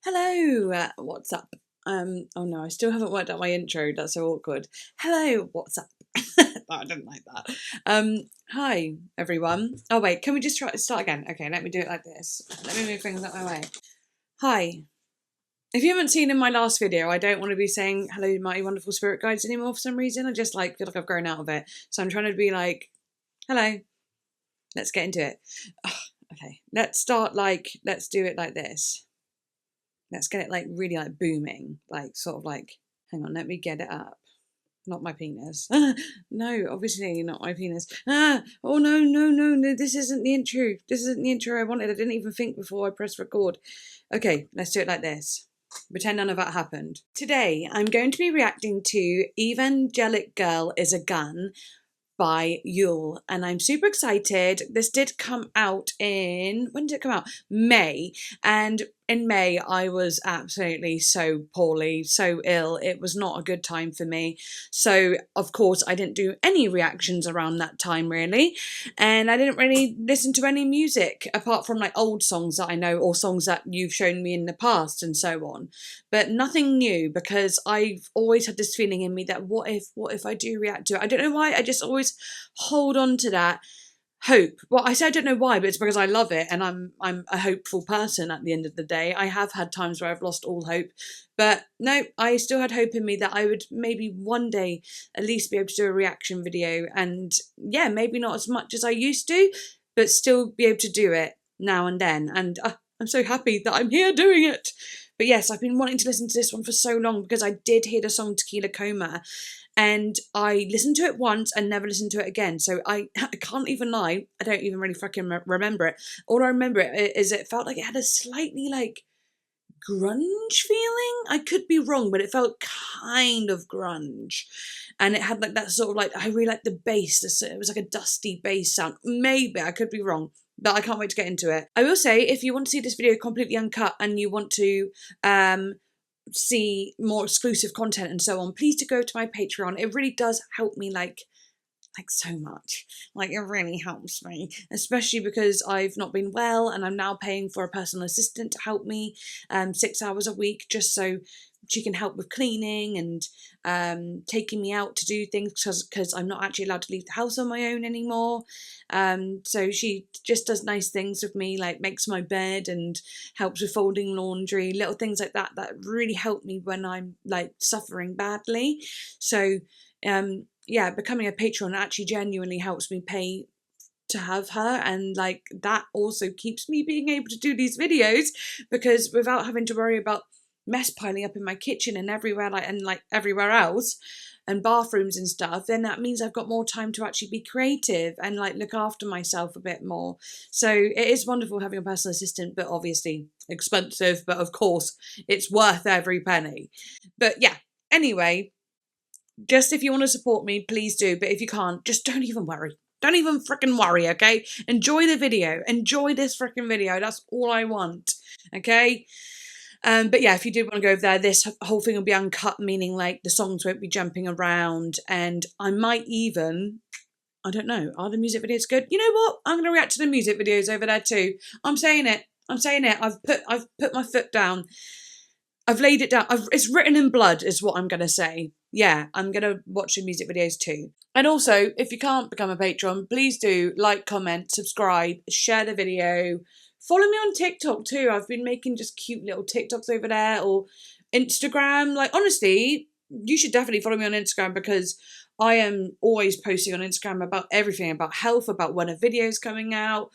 Hello, what's up? Oh no, I still haven't worked out my intro. That's so awkward. Hello, what's up? I didn't like that. Hi everyone. Oh wait, can we just start again? Okay, let me do it like this. Let me move things out my way. Hi. If you haven't seen in my last video, I don't want to be saying hello, mighty wonderful spirit guides anymore for some reason. I just feel like I've grown out of it. So I'm trying to be like, hello. Let's get into it. Okay, let's do it like this. Let's get it really booming, hang on, let me get it up. Not my penis. No, obviously not my penis. Oh no, this isn't the intro. This isn't the intro I wanted. I didn't even think before I pressed record. Okay, let's do it like this. Pretend none of that happened. Today, I'm going to be reacting to Evangelic Girl is a Gun by YEULE, and I'm super excited. This did come out when did it come out? May, and in May I was absolutely so poorly, so ill. It was not a good time for me, so of course I didn't do any reactions around that time really, and I didn't really listen to any music apart from old songs that I know or songs that you've shown me in the past and so on, but nothing new, because I've always had this feeling in me that what if I do react to it? I don't know why, I just always hold on to that hope. Well, I say I don't know why, but it's because I love it and I'm a hopeful person at the end of the day. I have had times where I've lost all hope, but no, I still had hope in me that I would maybe one day at least be able to do a reaction video, and yeah, maybe not as much as I used to, but still be able to do it now and then, and I'm so happy that I'm here doing it. But yes, I've been wanting to listen to this one for so long because I did hear the song Tequila Coma, and I listened to it once and never listened to it again. So I can't even lie, I don't even really fucking remember it. All I remember is it felt like it had a slightly grunge feeling. I could be wrong, but it felt kind of grunge. And it had that sort of I really like the bass. It was like a dusty bass sound. Maybe, I could be wrong, but I can't wait to get into it. I will say, if you want to see this video completely uncut and you want to see more exclusive content and so on, please do go to my Patreon. It really does help me so much. It really helps me, especially because I've not been well and I'm now paying for a personal assistant to help me 6 hours a week, just so she can help with cleaning and taking me out to do things, because I'm not actually allowed to leave the house on my own anymore. So she just does nice things with me, makes my bed and helps with folding laundry, little things like that really help me when I'm suffering badly. So yeah, becoming a patron actually genuinely helps me pay to have her, and that also keeps me being able to do these videos, because without having to worry about mess piling up in my kitchen and everywhere, everywhere else, and bathrooms and stuff, then that means I've got more time to actually be creative and look after myself a bit more. So it is wonderful having a personal assistant, but obviously expensive, but of course it's worth every penny. But yeah, anyway, just if you want to support me, please do. But if you can't, just don't even worry. Don't even freaking worry, okay? Enjoy the video. Enjoy this freaking video. That's all I want, okay? But yeah, if you did want to go over there, this whole thing will be uncut, meaning the songs won't be jumping around, and I might even, I don't know, are the music videos good? You know what? I'm going to react to the music videos over there too. I'm saying it. I'm saying it. I've put my foot down. I've laid it down. It's written in blood is what I'm going to say. Yeah, I'm going to watch the music videos too. And also, if you can't become a patron, please do like, comment, subscribe, share the video. Follow me on TikTok too. I've been making just cute little TikToks over there, or Instagram. Honestly, you should definitely follow me on Instagram, because I am always posting on Instagram about everything, about health, about when a video is coming out.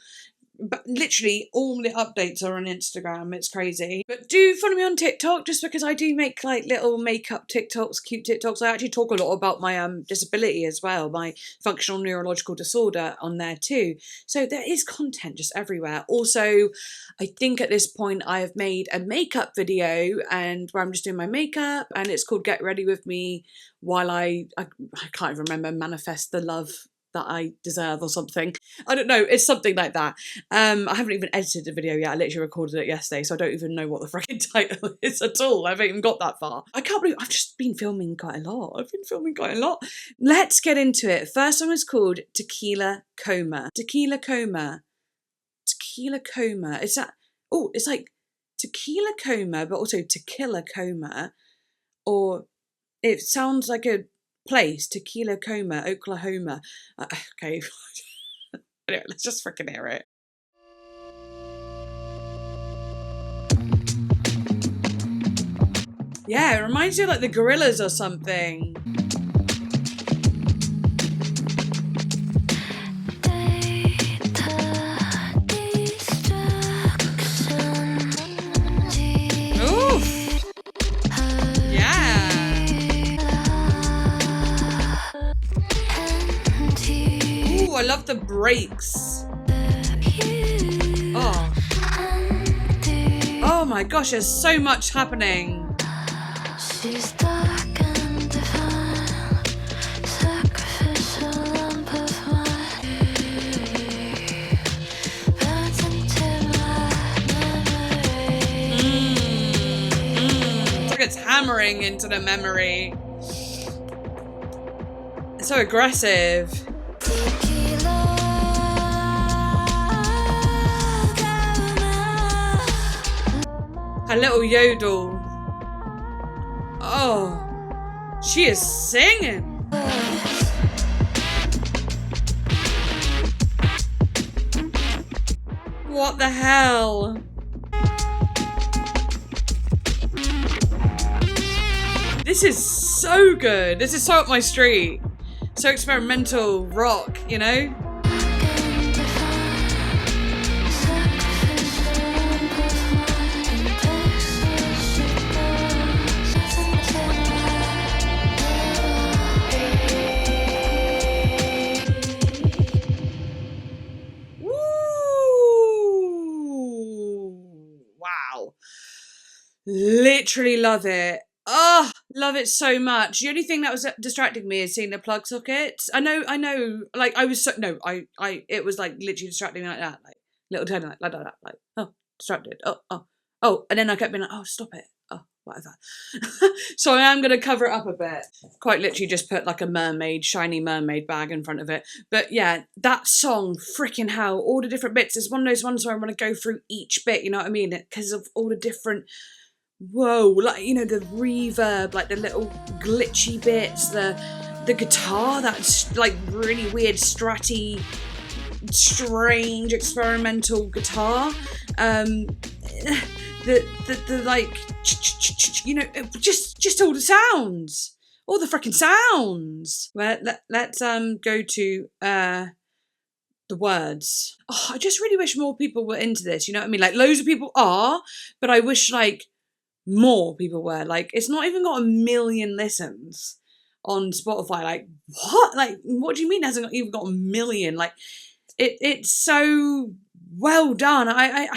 But literally all the updates are on Instagram. It's crazy. But do follow me on TikTok, just because I do make little makeup TikToks, cute TikToks. I actually talk a lot about my disability as well, my functional neurological disorder on there too. So there is content just everywhere. Also, I think at this point I have made a makeup video, and where I'm just doing my makeup, and it's called Get Ready With Me while I can't even remember, manifest the love that I deserve or something. I don't know, it's something like that. I haven't even edited the video yet. I literally recorded it yesterday, so I don't even know what the freaking title is at all. I haven't even got that far. I can't believe I've just been filming quite a lot. Let's get into it. First song is called Tequila Coma. Tequila Coma. Tequila Coma. Is that, oh, it's Tequila Coma, but also Tequila Coma, or it sounds like a place, Tequila Coma, Oklahoma. Okay, anyway, let's just freaking hear it. Yeah, it reminds you of like the Gorillas or something. Oof. Yeah. Ooh, I love the breaks. Oh. Oh my gosh, there's so much happening. She's dark and divine, sacrificial lamp of burns into my memory. It's like it's hammering into the memory. It's so aggressive. Her little yodel. Oh, she is singing. What the hell? This is so good. This is so up my street. So experimental rock, you know? Literally love it. Oh, love it so much. The only thing that was distracting me is seeing the plug sockets. I know. Like I was it was like literally distracting me like that, like little tiny like that, like oh, distracted. Oh, and then I kept being like, oh, stop it. Oh, whatever. So I am gonna cover it up a bit. Quite literally, just put like a shiny mermaid bag in front of it. But yeah, that song, freaking hell, all the different bits. It's one of those ones where I want to go through each bit. You know what I mean? Because of all the different. Whoa, like, you know, the reverb, like the little glitchy bits, the guitar, that's like really weird stratty, strange experimental guitar, the like, you know, just all the sounds, all the freaking sounds. Well, let's go to the words. Oh, I just really wish more people were into this, you know what I mean? Like loads of people are, but I wish like more people were. Like, it's not even got 1 million listens on Spotify. Like, what? Like, what do you mean it hasn't even got 1 million? Like, it's so well done. I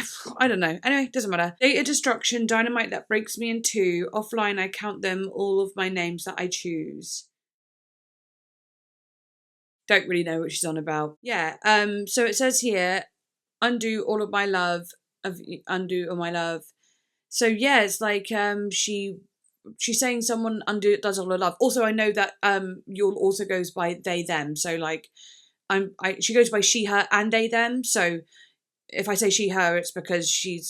don't know. Anyway, doesn't matter. Data destruction, dynamite that breaks me in two. Offline, I count them, all of my names that I choose. Don't really know what she's on about. Yeah. So it says here, undo all my love. So yeah, it's like she's saying someone does all her love. Also, I know that YEULE also goes by they them. So like she goes by she her and they them. So if I say she her, it's because she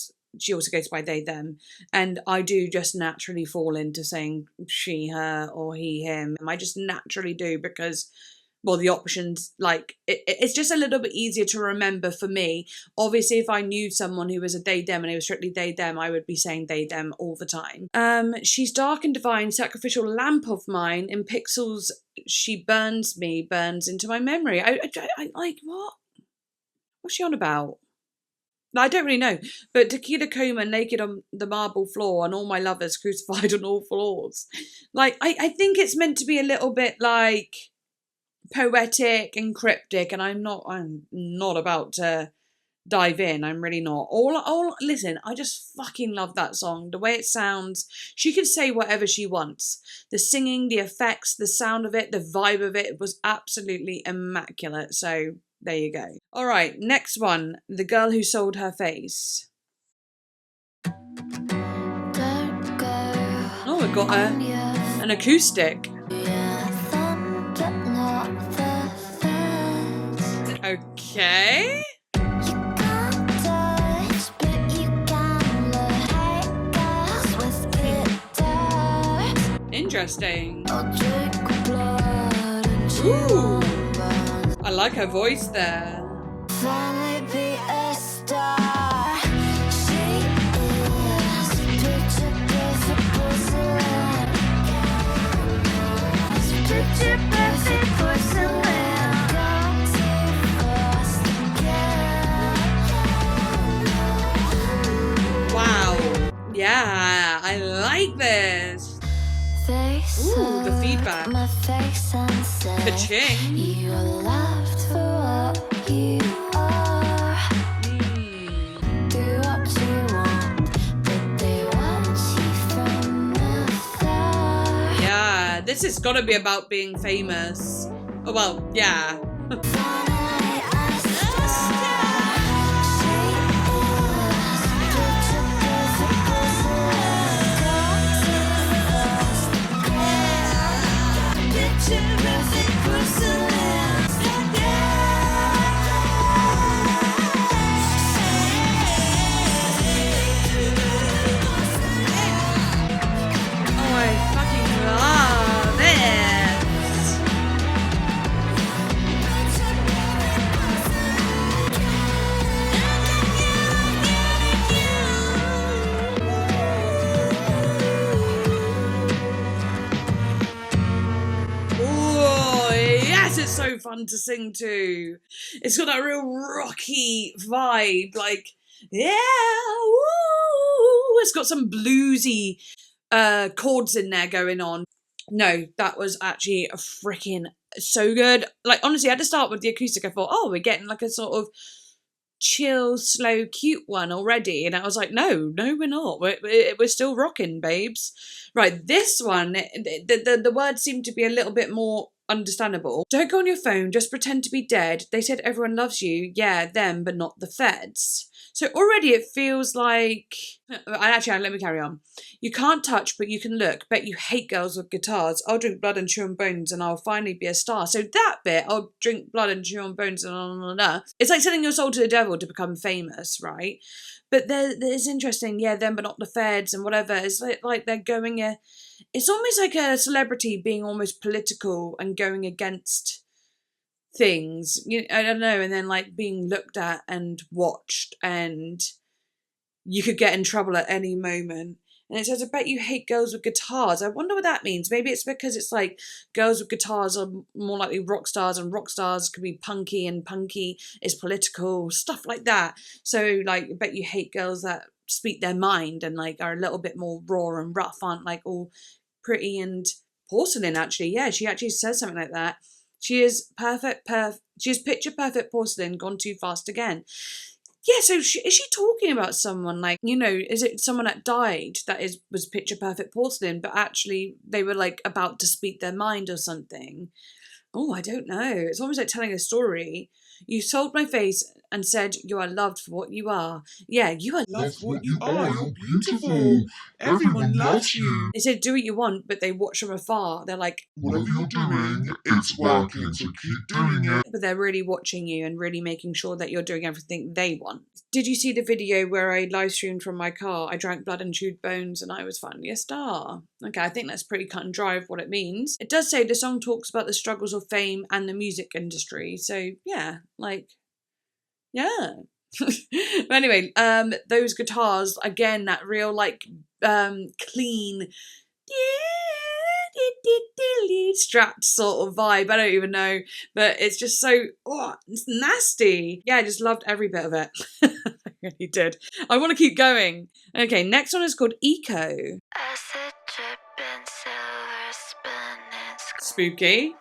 also goes by they them, and I do just naturally fall into saying she her or he him. I just naturally do because. Well, the options, like, it's just a little bit easier to remember for me. Obviously, if I knew someone who was a they, them, and it was strictly they, them, I would be saying they, them all the time. She's dark and divine, sacrificial lamp of mine. In pixels, she burns into my memory. I like, what? What's she on about? I don't really know. But Tequila Coma, naked on the marble floor, and all my lovers crucified on all floors. Like, I think it's meant to be a little bit, like, poetic and cryptic, and I'm not about to dive in. I'm really not. Listen, I just fucking love that song. The way it sounds, she could say whatever she wants. The singing, the effects, the sound of it, the vibe of it was absolutely immaculate. So there you go. All right, next one, The Girl Who Sold Her Face. Oh, we got an acoustic. Okay. interesting. Ooh, I like her voice there. Wow. Yeah, I like this. Ooh, the feedback. The ching. You are loved for what you are. Do what you want, but they want you from afar. Yeah, this has got to be about being famous. Oh, well, yeah. It's so fun to sing to. It's got that real rocky vibe, like, yeah, woo. It's got some bluesy chords in there going on. No, that was actually a freaking so good. Like, honestly, I had to start with the acoustic. I thought, oh, we're getting like a sort of chill, slow, cute one already. And I was like, no, we're not. We're still rocking, babes. Right, this one, the words seem to be a little bit more understandable. Don't go on your phone, just pretend to be dead. They said everyone loves you. Yeah, them, but not the feds. So already it feels like... Actually, let me carry on. You can't touch, but you can look. Bet you hate girls with guitars. I'll drink blood and chew on bones and I'll finally be a star. So that bit, I'll drink blood and chew on bones and blah, blah, blah. It's like selling your soul to the devil to become famous, right? But there's interesting, yeah, them, but not the feds and whatever. It's like they're going it's almost like a celebrity being almost political and going against things. I don't know, and then like being looked at and watched, and you could get in trouble at any moment. And it says, I bet you hate girls with guitars. I wonder what that means. Maybe it's because it's like girls with guitars are more likely rock stars, and rock stars could be punky, and punky is political, stuff like that. So like, I bet you hate girls that speak their mind and like are a little bit more raw and rough, aren't like all pretty and porcelain. Actually, yeah, she actually says something like that. She is she is picture perfect porcelain gone too fast again. Yeah, so is she talking about someone like, is it someone that died that was picture perfect porcelain, but actually they were like about to speak their mind or something? Oh, I don't know. It's almost like telling a story. You sold my face and said you are loved for what you are. Yeah, you are loved for what you are. You're beautiful. Everyone loves you. They said do what you want, but they watch from afar. They're like, whatever you're doing, it's working, so keep doing it. But they're really watching you and really making sure that you're doing everything they want. Did you see the video where I live streamed from my car? I drank blood and chewed bones and I was finally a star. Okay, I think that's pretty cut and dry of what it means. It does say the song talks about the struggles of fame and the music industry. So yeah, like, yeah. But anyway, those guitars, again, that real like clean strapped sort of vibe. I don't even know, but it's just so it's nasty. Yeah, I just loved every bit of it. I really did. I want to keep going. Okay, next one is called Eco. Acid dripping, silver spinning, spooky.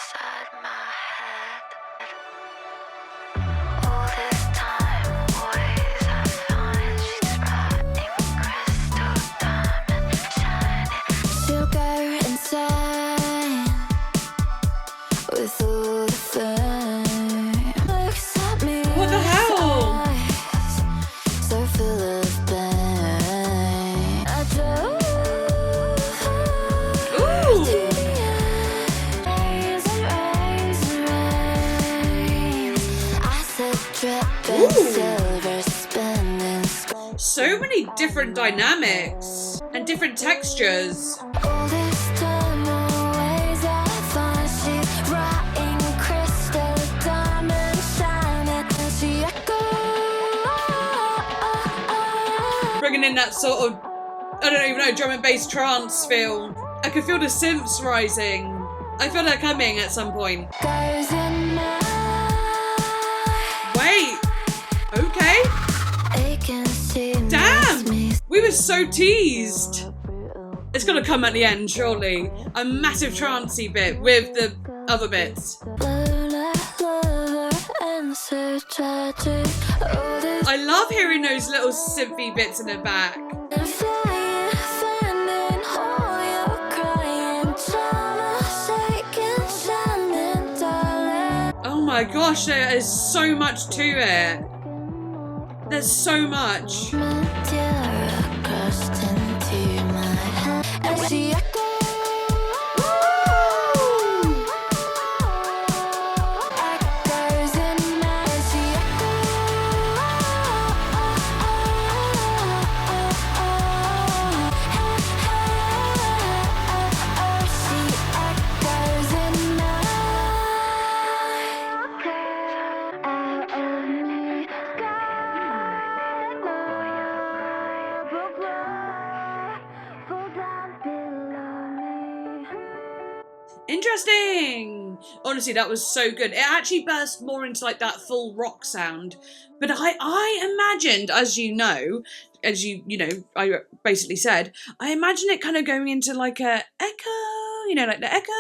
So many different dynamics and different textures. in that sort of, I don't even know, drum and bass trance feel. I can feel the synths rising. I feel that coming at some point. Wait. Okay. Damn. We were so teased. It's gonna come at the end, surely. A massive trancey bit with the other bits. I love hearing those little synthy bits in the back. Oh my gosh, there is so much to it. There's so much. Interesting. Honestly, that was so good. It actually burst more into like that full rock sound. But I imagined, as you know, I basically said, I imagine it kind of going into like a echo, like the echo.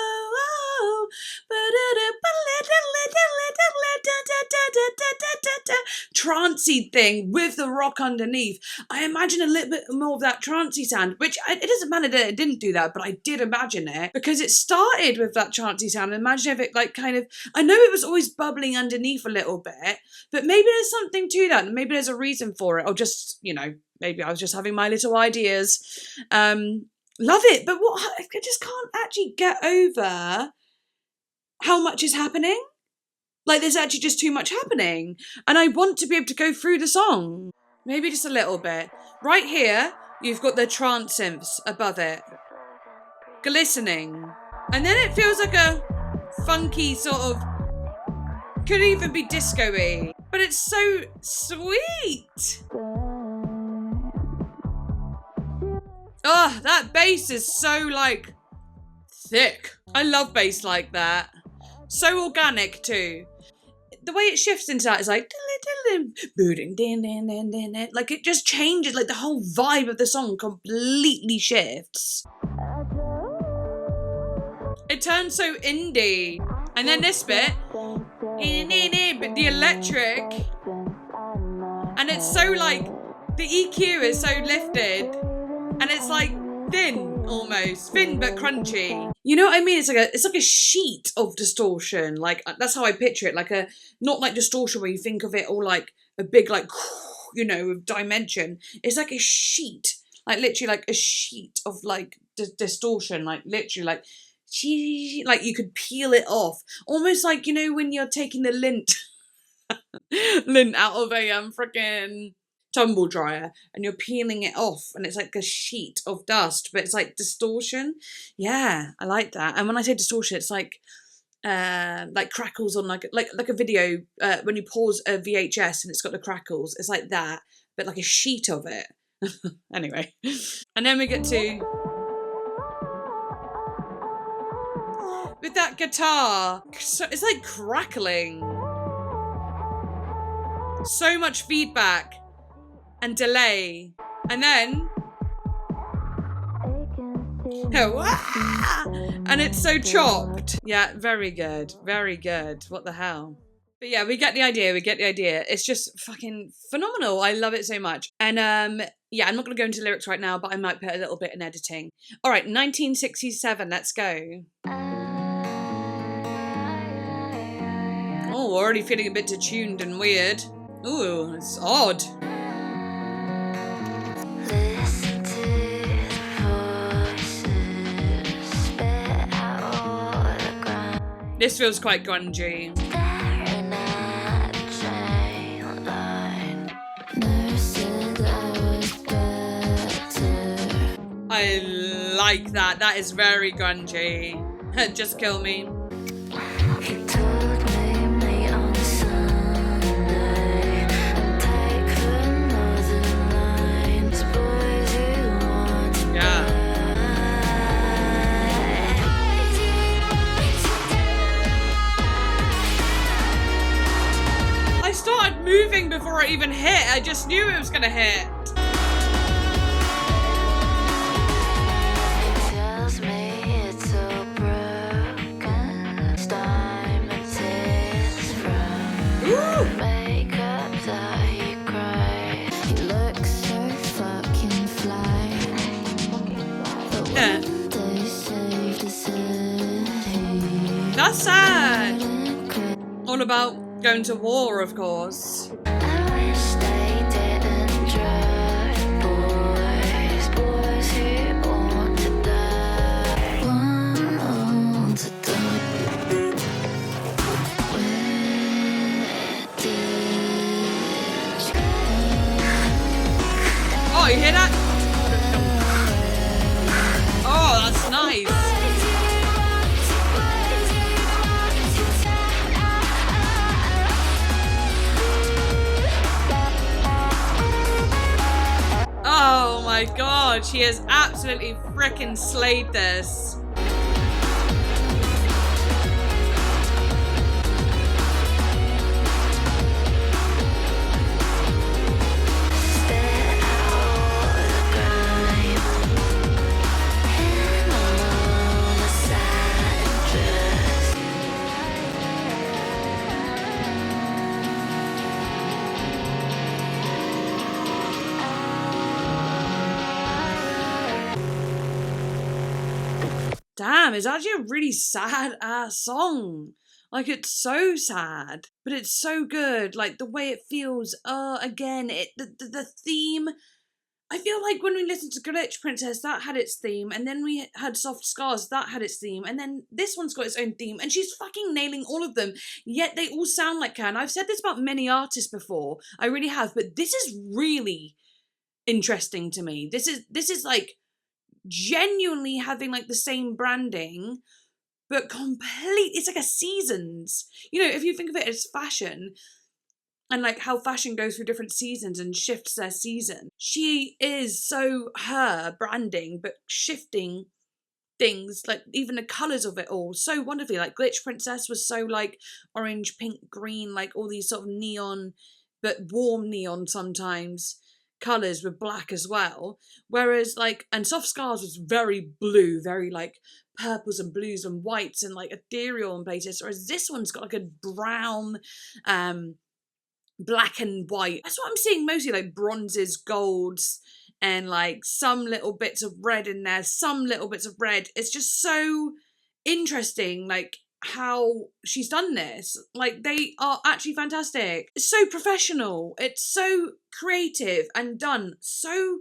Trancey thing with the rock underneath. I imagine a little bit more of that trancey sound, which it doesn't matter that it didn't do that, but I did imagine it because it started with that trancey sound. Imagine if it like kind of, I know it was always bubbling underneath a little bit, but maybe there's something to that. Maybe there's a reason for it, or just, maybe I was just having my little ideas. Love it, but what I just can't actually get over how much is happening. Like, there's actually just too much happening. And I want to be able to go through the song. Maybe just a little bit. Right here, you've got the trance synths above it. Glistening. And then it feels like a funky sort of, could even be disco-y. But it's so sweet. Oh, that bass is so, like, thick. I love bass like that. So organic, too. The way it shifts into that is like, like it just changes, like the whole vibe of the song completely shifts. It turns so indie. And then this bit, but the electric, and it's so like, the EQ is so lifted, and it's like thin almost, thin but crunchy. You know what I mean? It's like a sheet of distortion. Like, that's how I picture it. Like not like distortion where you think of it all like a big, like, with dimension. It's like a sheet, like literally like a sheet of like distortion, like literally like you could peel it off. Almost like, when you're taking the lint out of a freaking tumble dryer and you're peeling it off and it's like a sheet of dust, but it's like distortion. Yeah, I like that. And when I say distortion, it's like crackles on like a video when you pause a VHS and it's got the crackles. It's like that, but like a sheet of it. Anyway, and then we get to with that guitar. So it's like crackling. So much feedback and delay, and then and it's so chopped. Yeah, very good, very good. What the hell? But yeah, we get the idea. It's just fucking phenomenal. I love it so much. And yeah, I'm not going to go into lyrics right now, but I might put a little bit in editing. All right, 1967. Let's go. Oh, already feeling a bit detuned and weird. Ooh, it's odd. This feels quite grungy. I like that. That is very grungy. Just kill me. before it even hit. I just knew it was gonna hit. That's sad. All about going to war, of course. Oh, you hear that? Oh, that's nice. Oh my god, she has absolutely frickin' slayed this. Damn, it's actually a really sad ass song. Like, it's so sad, but it's so good. Like, the way it feels, again, the theme. I feel like when we listened to Glitch Princess, that had its theme, and then we had Soft Scars, that had its theme, and then this one's got its own theme, and she's fucking nailing all of them, yet they all sound like her. And I've said this about many artists before, I really have, but this is really interesting to me. This is like genuinely having like the same branding, but it's like a seasons. You know, if you think of it as fashion, and like how fashion goes through different seasons and shifts their season. She is so her branding, but shifting things, like even the colours of it all, so wonderfully. Like Glitch Princess was so like orange, pink, green, like all these sort of neon, but warm neon sometimes, colours with black as well. Whereas like, and Soft Scars was very blue, very like purples and blues and whites and like ethereal in places. Whereas this one's got like a brown, black and white. That's what I'm seeing mostly, like bronzes, golds, and like some little bits of red in there, some little bits of red. It's just so interesting, like how she's done this. Like, they are actually fantastic. It's so professional. It's so creative and done so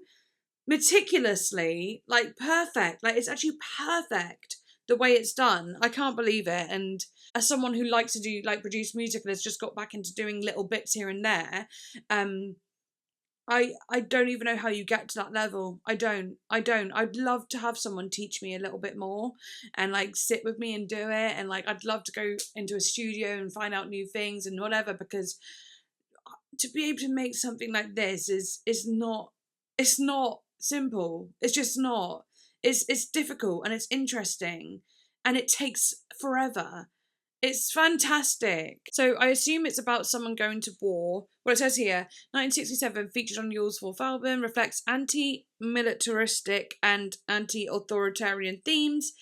meticulously, like perfect. Like, it's actually perfect the way it's done. I can't believe it. And as someone who likes to do like produce music and has just got back into doing little bits here and there, I don't even know how you get to that level. I don't. I'd love to have someone teach me a little bit more and like sit with me and do it. And like, I'd love to go into a studio and find out new things and whatever, because to be able to make something like this is not, it's not simple. It's just not. It's difficult and it's interesting and it takes forever. It's fantastic. So I assume it's about someone going to war. Well, it says here, 1967, featured on YEULE's fourth album, reflects anti-militaristic and anti-authoritarian themes.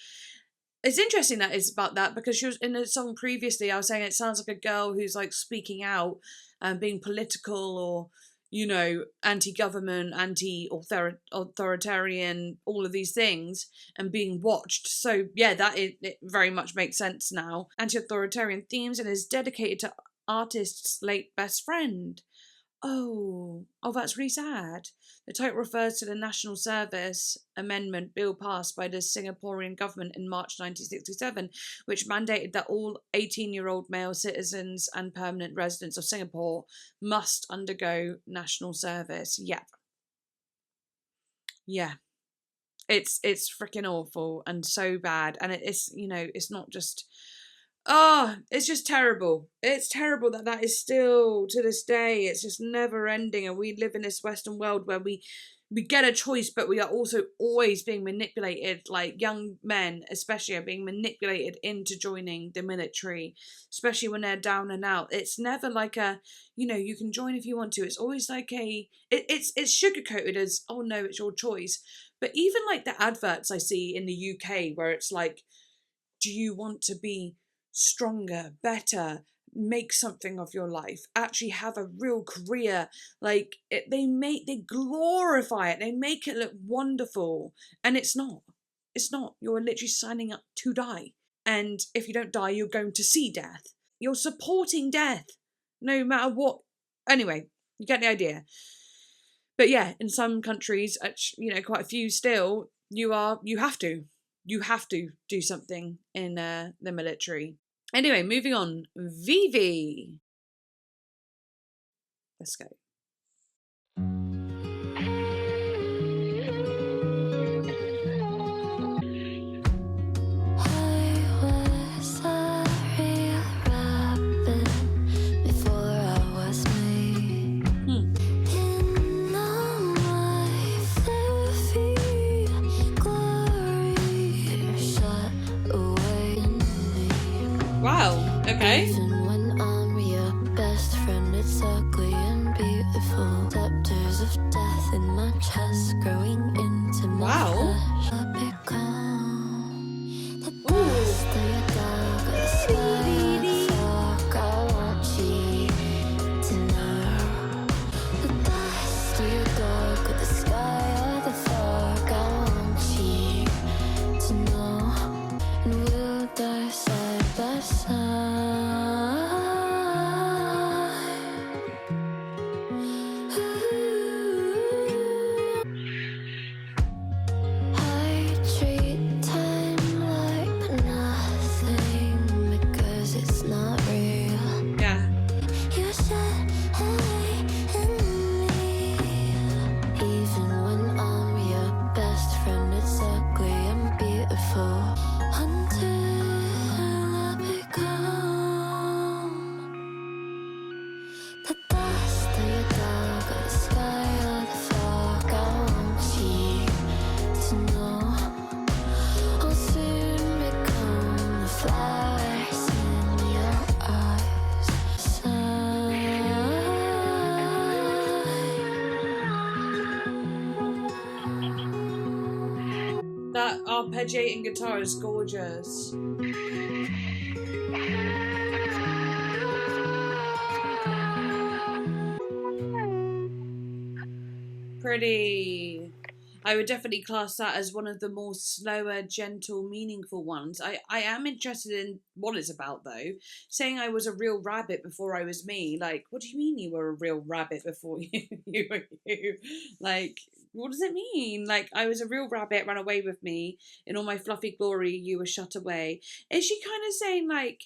It's interesting that it's about that, because she was in a song previously, I was saying it sounds like a girl who's like speaking out and being political, or, you know, anti-government, anti-authoritarian, all of these things, and being watched. So yeah, it very much makes sense now. Anti-authoritarian themes, and is dedicated to artist's late best friend. Oh, that's really sad. The title refers to the National Service Amendment Bill passed by the Singaporean government in March 1967, which mandated that all 18-year-old male citizens and permanent residents of Singapore must undergo national service. Yeah. It's freaking awful and so bad. And it's, you know, it's not just... it's just terrible. It's terrible that is still, to this day, it's just never ending. And we live in this Western world where we we get a choice, but we are also always being manipulated. Like young men especially are being manipulated into joining the military, especially when they're down and out. It's never like a, you can join if you want to. It's always like it's sugar coated as, oh no, it's your choice. But even like the adverts I see in the UK where it's like, do you want to be stronger, better, make something of your life, actually have a real career? Like they glorify it, they make it look wonderful, and it's not. It's not. You're literally signing up to die, and if you don't die, you're going to see death. You're supporting death, no matter what. Anyway, you get the idea. But yeah, in some countries, quite a few still, you have to do something in the military. Anyway, moving on. Vivi. Let's go. Wow, okay. Even when I'm your best friend, it's ugly and beautiful. Scepters of death in my chest, growing into my flesh. I become the dust of your dog, or the sky or the fog. I want you to know. The dust of your dog, or the sky or the fog. I want you to know. And we'll die side by side. I treat time like nothing because it's not real. Yeah. You said hey in me. Even when I'm your best friend, it's ugly and beautiful. Until I become the dust of your dog, or the sky or the fog. I want you to know. I'll soon become the flowers in your eyes. That arpeggiating guitar is gorgeous. Pretty. I would definitely class that as one of the more slower, gentle, meaningful ones. I am interested in what it's about, though. Saying I was a real rabbit before I was me. Like, what do you mean you were a real rabbit before you were you? Like, what does it mean? Like, I was a real rabbit, ran away with me. In all my fluffy glory, you were shut away. Is she kind of saying, like,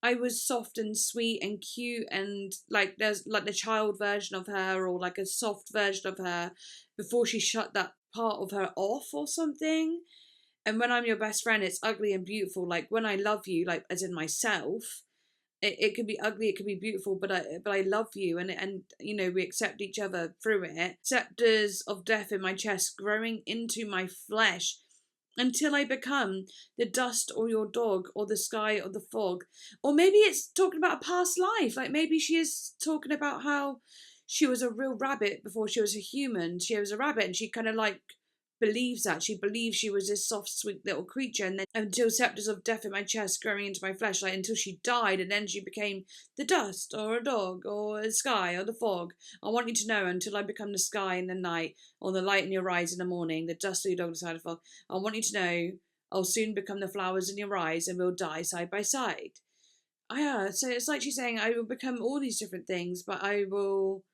I was soft and sweet and cute, and like there's like the child version of her, or like a soft version of her before she shut that part of her off or something? And when I'm your best friend, it's ugly and beautiful. Like when I love you, like as in myself, it could be ugly, it could be beautiful, but I love you, and we accept each other through it. Scepters of death in my chest, growing into my flesh, until I become the dust or your dog or the sky or the fog. Or maybe it's talking about a past life. Like maybe she is talking about how she was a real rabbit before she was a human. She was a rabbit and she kind of like believes that. She believes she was this soft, sweet little creature, and then until scepters of death in my chest growing into my flesh, like until she died, and then she became the dust or a dog or a sky or the fog. I want you to know until I become the sky in the night or the light in your eyes in the morning, the dust of your dog, the side of the fog. I want you to know I'll soon become the flowers in your eyes and we'll die side by side. Yeah, so it's like she's saying I will become all these different things, but I will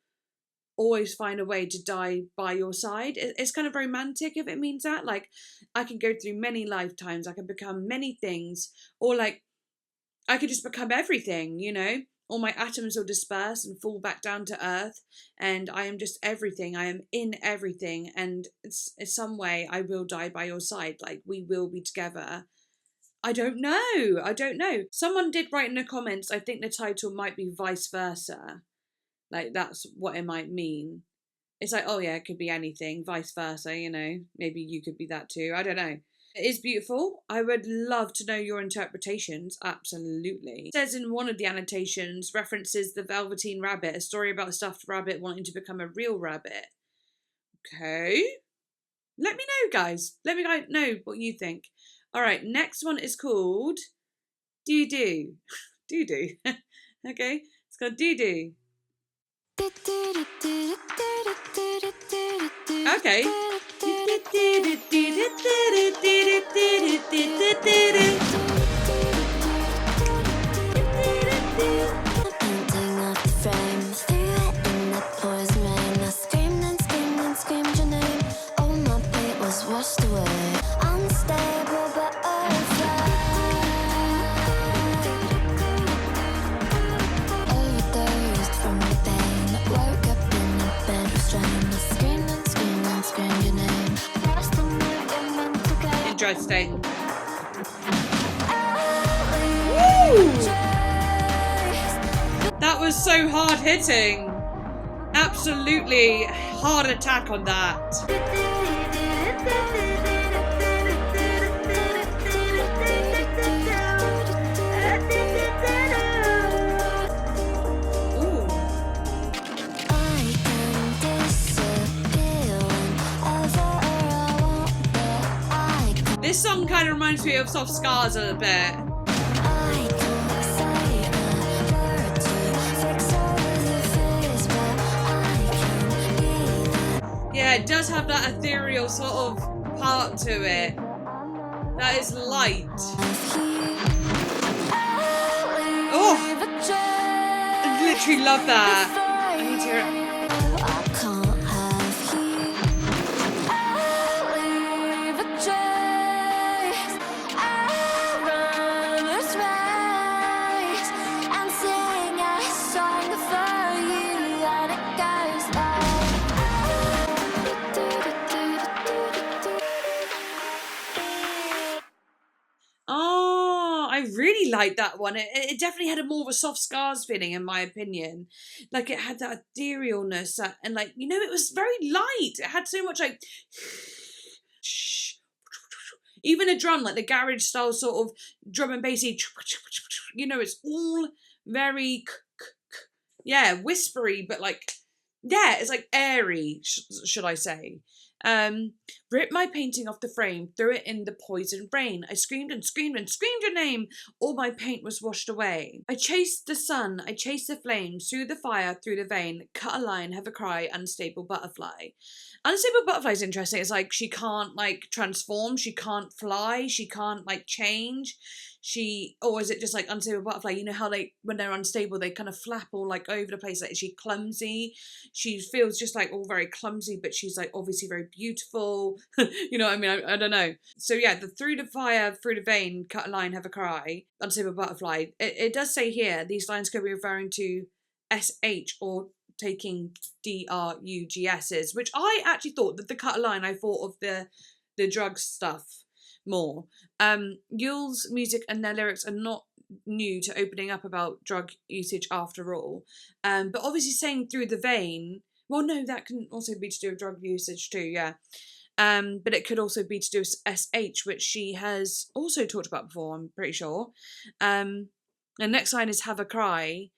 always find a way to die by your side. It's kind of romantic if it means that. Like, I can go through many lifetimes, I can become many things, or like, I could just become everything. All my atoms will disperse and fall back down to earth, and I am just everything. I am in everything, and it's some way I will die by your side. Like, we will be together. I don't know. I don't know. Someone did write in the comments, I think the title might be vice versa. Like, that's what it might mean. It's like, oh yeah, it could be anything, vice versa, you know. Maybe you could be that too. I don't know. It is beautiful. I would love to know your interpretations. Absolutely. It says in one of the annotations, references the Velveteen Rabbit, a story about a stuffed rabbit wanting to become a real rabbit. Okay. Let me know, guys. Let me know what you think. All right, next one is called Dudu. Dudu. Okay, it's called Dudu. Okay. Painting off the frames, threw it in the poison rain. I screamed and screamed and screamed your name. All my paint was washed away. Unstable but overdosed from the pain. Woke up in a bed restrained. I screamed and screamed and screamed your name. Lost the mood and meant to go. Interesting. That was so hard hitting. Absolutely hard attack on that. Ooh. I can disappear whenever I want, but I can't. This song kind of reminds me of Soft Scars a little bit. I can't say a word to fix all of the fears, but I can be that. Yeah, it does have that ethereal sort of part to it. That is light. Oh, I literally love that. I need to hear it. I can't have you. I leave a trace. I run this race and sing a song for you, and it goes Oh, I really liked that one. It definitely had a more of a Soft Scars feeling, in my opinion. Like, it had that etherealness, and like, you know, it was very light. It had so much like, even a drum, like the garage style sort of drum and bassy. You know, it's all very, yeah, whispery, but like, yeah, it's like airy, should I say. Ripped my painting off the frame, threw it in the poison rain. I screamed and screamed and screamed your name. All my paint was washed away. I chased the sun, I chased the flames, through the fire, through the vein, cut a line, have a cry, unstable butterfly. Unstable butterfly is interesting. It's like she can't like transform, she can't fly, she can't like change. Or is it just like unstable butterfly? You know how like when they're unstable, they kind of flap all like over the place. Like, is she clumsy? She feels just like all very clumsy, but she's like obviously very beautiful. You know what I mean? I don't know. So yeah, the through the fire, through the vein, cut a line, have a cry, unstable butterfly. It does say here these lines could be referring to SH or taking DRUGS's, which I actually thought that the cut a line, I thought of the drug stuff more. YEULE's music and their lyrics are not new to opening up about drug usage after all. But obviously saying through the vein, well, no, that can also be to do with drug usage too, yeah. But it could also be to do with SH, which she has also talked about before, I'm pretty sure. The next line is have a cry.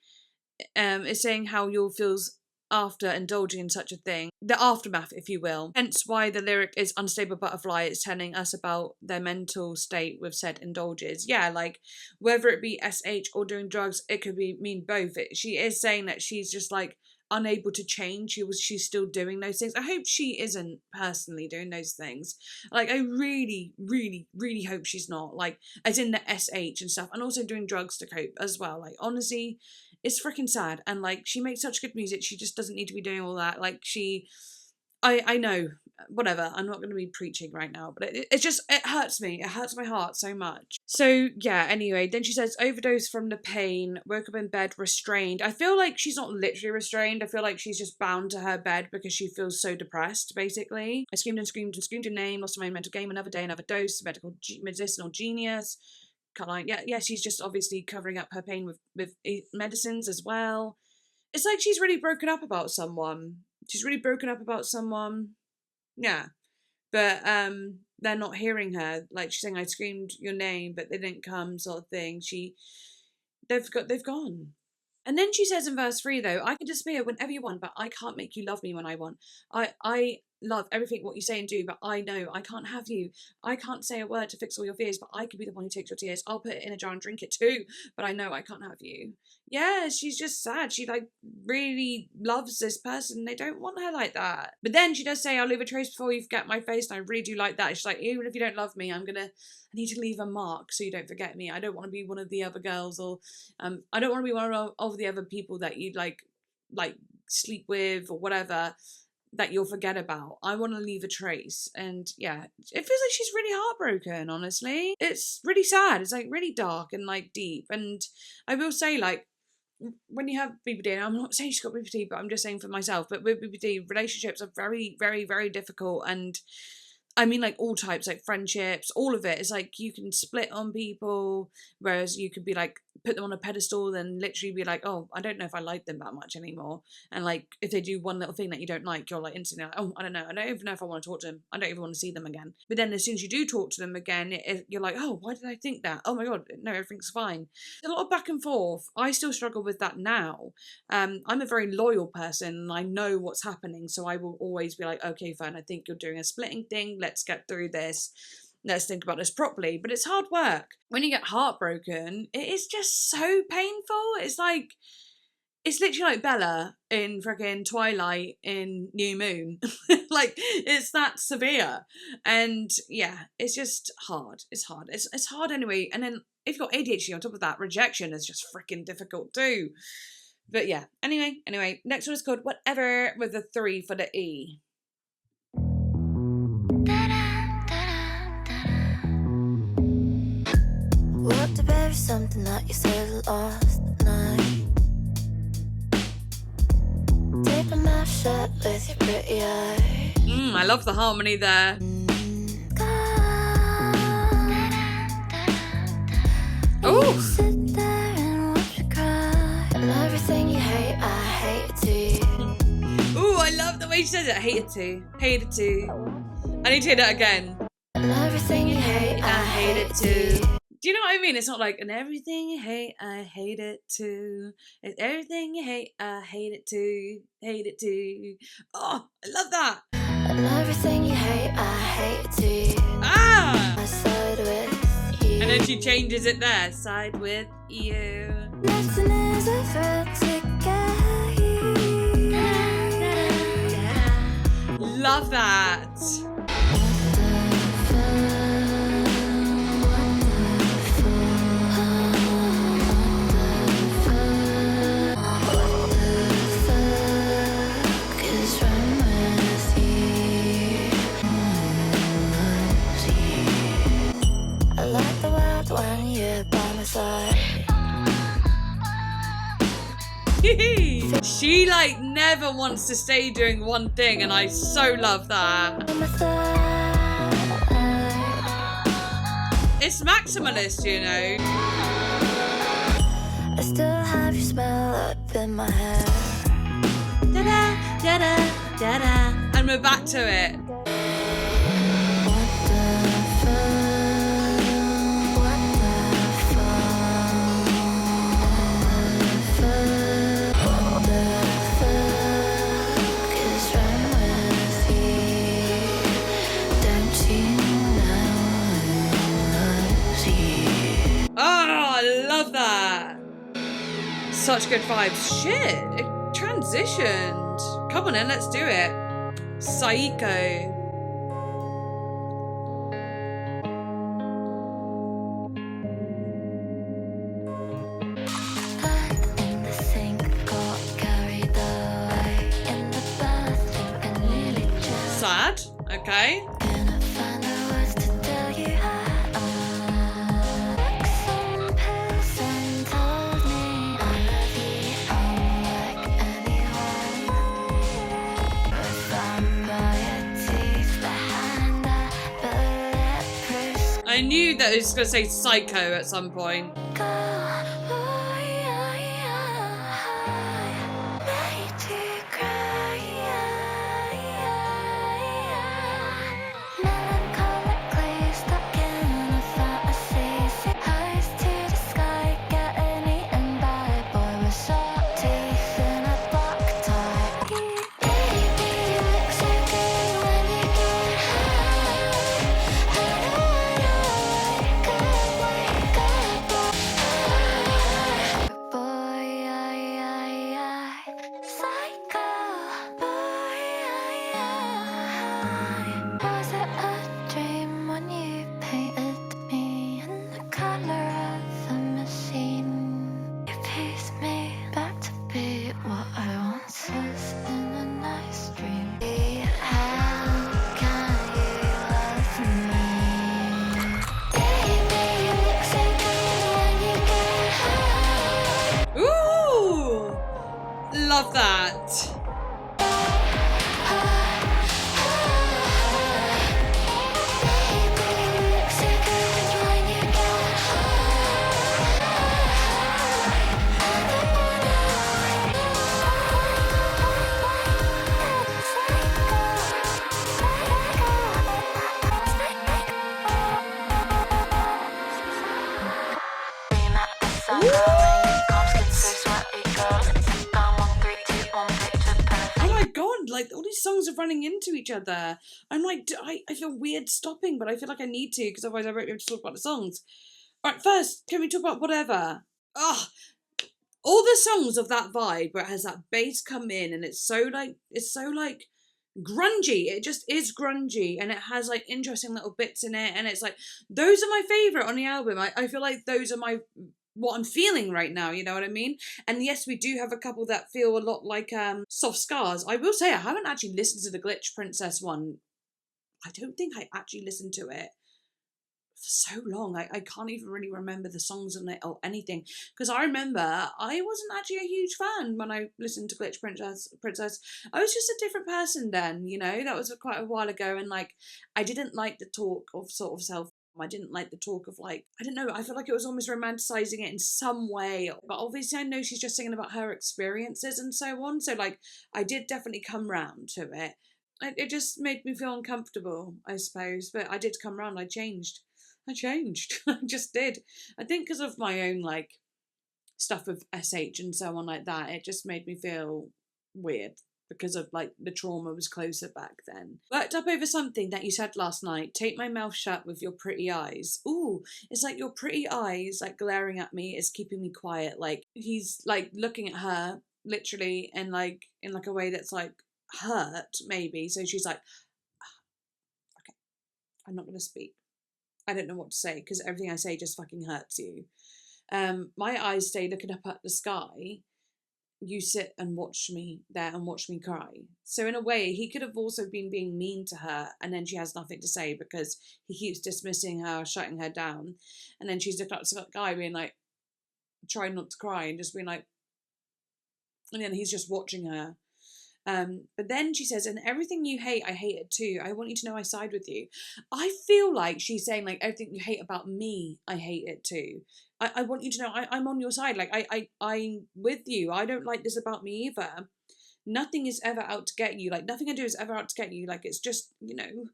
It's saying how YEULE feels after indulging in such a thing, the aftermath, if you will. Hence why the lyric is unstable butterfly. It's telling us about their mental state with said indulges. Yeah, like whether it be SH or doing drugs, it could mean both. She is saying that she's just like unable to change. She's still doing those things. I hope she isn't personally doing those things. Like, I really, really, really hope she's not. Like, as in the SH and stuff, and also doing drugs to cope as well. Like, honestly, it's freaking sad. And like, she makes such good music. She just doesn't need to be doing all that. Like, I know, whatever. I'm not going to be preaching right now, but it hurts me. It hurts my heart so much. So yeah, anyway, then she says, overdose from the pain, woke up in bed restrained. I feel like she's not literally restrained. I feel like she's just bound to her bed because she feels so depressed, basically. I screamed and screamed and screamed her name, lost my mental game, another day, another dose, medicinal genius. Yeah, she's just obviously covering up her pain with medicines as well. It's like she's really broken up about someone. She's really broken up about someone. Yeah. But they're not hearing her. Like, she's saying, I screamed your name, but they didn't come, sort of thing. They've gone. And then she says in verse 3, though, I can disappear whenever you want, but I can't make you love me when I want. I love everything what you say and do, but I know I can't have you. I can't say a word to fix all your fears, but I could be the one who takes your tears. I'll put it in a jar and drink it too, but I know I can't have you. Yeah, she's just sad. She like really loves this person. They don't want her like that. But then she does say, I'll leave a trace before you forget my face, and I really do like that. She's like, even if you don't love me, I need to leave a mark so you don't forget me. I don't want to be one of the other girls, or I don't want to be one of the other people that you like sleep with or whatever, that you'll forget about. I want to leave a trace. And yeah, it feels like she's really heartbroken, honestly. It's really sad. It's like really dark and like deep. And I will say, like, when you have BPD, and I'm not saying she's got BPD, but I'm just saying for myself, but with BPD, relationships are very, very, very difficult. And I mean, like, all types, like friendships, all of it. It's like you can split on people, whereas you could be like, put them on a pedestal and literally be like, oh, I don't know if I like them that much anymore. And like, if they do one little thing that you don't like, you're like instantly like, oh, I don't know. I don't even know if I want to talk to them. I don't even want to see them again. But then as soon as you do talk to them again, you're like, oh, why did I think that? Oh my God, no, everything's fine. A lot of back and forth. I still struggle with that now. I'm a very loyal person and I know what's happening. So I will always be like, okay, fine, I think you're doing a splitting thing. Let's get through this. Let's think about this properly. But it's hard work. When you get heartbroken, it is just so painful. It's literally like Bella in freaking Twilight in New Moon. Like, it's that severe. And yeah, it's just hard. It's hard. It's hard anyway. And then if you've got ADHD on top of that, rejection is just freaking difficult too. But yeah, anyway, next one is called Whatever with a 3 for the E. What to bury something that you said last night. Tape my mouth shut with your pretty eye. I love the harmony there. Oh! Sit there and watch you cry. And everything you hate, I hate it too. Ooh, I love the way she says it. Hate it too. Hate it too. I need to hear that again. And everything you hate, I hate it too. Do you know what I mean? It's not like, and everything you hate, I hate it too. It's everything you hate, I hate it too. Hate it too. Oh, I love that. And everything you hate, I hate it too. Ah! I side with you. And then she changes it there. Side with you. Nothing is ever to get you. Love that. When you're by my side. She like never wants to stay doing one thing, and I so love that. It's maximalist, you know. I still have your smell up in my hair. Da-da, da-da, da-da. And we're back to it. Such good vibes. Shit, it transitioned. Come on in, let's do it. Saiko. Sad, okay. I knew that it was going to say Saiko at some point. songs are running into each other. I'm like, I feel weird stopping, but I feel like I need to, because otherwise I won't be able to talk about the songs. Right, first, can we talk about Whatever? Oh, all the songs of that vibe where it has that bass come in and it's so like grungy. It just is grungy, and it has like interesting little bits in it, and it's like, those are my favourite on the album. I feel like those are what I'm feeling right now, you know what I mean? And yes, we do have a couple that feel a lot like Soft Scars. I will say I haven't actually listened to the Glitch Princess one. I don't think I actually listened to it for so long. I can't even really remember the songs on it or anything, because I remember I wasn't actually a huge fan when I listened to Glitch Princess. I was just a different person then, you know. That was quite a while ago, and like, I didn't like the talk of sort of self. I didn't like the talk of like, I don't know, I feel like it was almost romanticizing it in some way. But obviously I know she's just singing about her experiences and so on. So like, I did definitely come round to it. It just made me feel uncomfortable, I suppose. But I did come round. I changed. I just did. I think because of my own like stuff with SH and so on like that, it just made me feel weird, because of like the trauma was closer back then. Worked up over something that you said last night. Take my mouth shut with your pretty eyes. Ooh, it's like your pretty eyes like glaring at me is keeping me quiet. Like he's like looking at her literally, and like in like a way that's like hurt maybe. So she's like, okay, I'm not gonna speak. I don't know what to say, because everything I say just fucking hurts you. My eyes stay looking up at the sky. You sit and watch me there and watch me cry. So in a way, he could have also been being mean to her, and then she has nothing to say because he keeps dismissing her, shutting her down. And then she's looking up to the guy being like, trying not to cry, and just being like, and then he's just watching her. But then she says, and everything you hate, I hate it too. I want you to know I side with you. I feel like she's saying like, everything you hate about me, I hate it too. I want you to know I'm on your side. Like I'm with you. I don't like this about me either. Nothing is ever out to get you. Like nothing I do is ever out to get you. Like it's just, you know,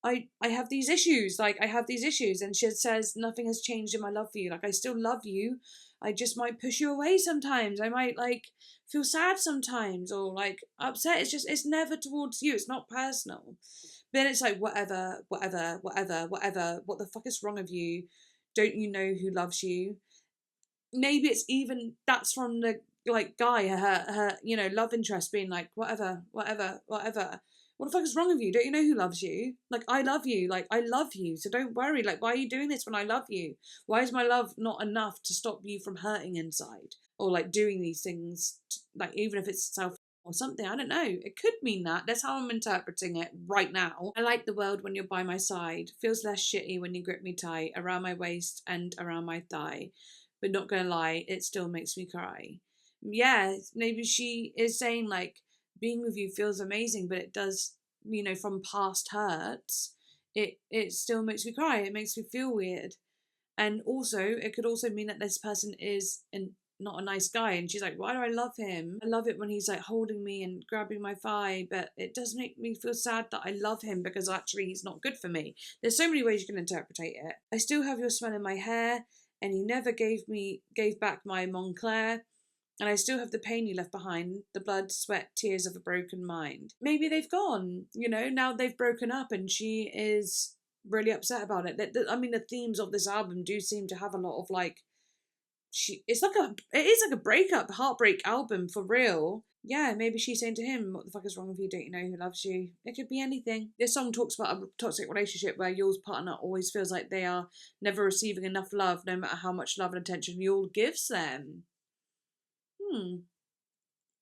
I have these issues. Like I have these issues. And she says, nothing has changed in my love for you. Like I still love you. I just might push you away sometimes. I might like feel sad sometimes or like upset. It's never towards you. It's not personal. But then it's like, whatever. What the fuck is wrong with you? Don't you know who loves you? Maybe it's even, that's from the like guy, her you know, love interest being like, whatever. What the fuck is wrong with you? Don't you know who loves you? Like, I love you. Like, I love you. So don't worry. Like, why are you doing this when I love you? Why is my love not enough to stop you from hurting inside? Or, like, doing these things, like, even if it's self or something. I don't know. It could mean that. That's how I'm interpreting it right now. I like the world when you're by my side. Feels less shitty when you grip me tight, around my waist and around my thigh. But not gonna lie, it still makes me cry. Yeah, maybe she is saying, like, being with you feels amazing, but it does, you know, from past hurts, it still makes me cry. It makes me feel weird. And also, it could also mean that this person is not a nice guy. And she's like, why do I love him? I love it when he's like holding me and grabbing my thigh, but it does make me feel sad that I love him because actually he's not good for me. There's so many ways you can interpret it. I still have your smell in my hair, and you never gave back my Montclair. And I still have the pain you left behind, the blood, sweat, tears of a broken mind. Maybe they've gone, you know, now they've broken up and she is really upset about it. I mean, the themes of this album do seem to have a lot of like, it is like a breakup, heartbreak album for real. Yeah, maybe she's saying to him, what the fuck is wrong with you? Don't you know who loves you? It could be anything. This song talks about a toxic relationship where YEULE's partner always feels like they are never receiving enough love, no matter how much love and attention YEULE gives them.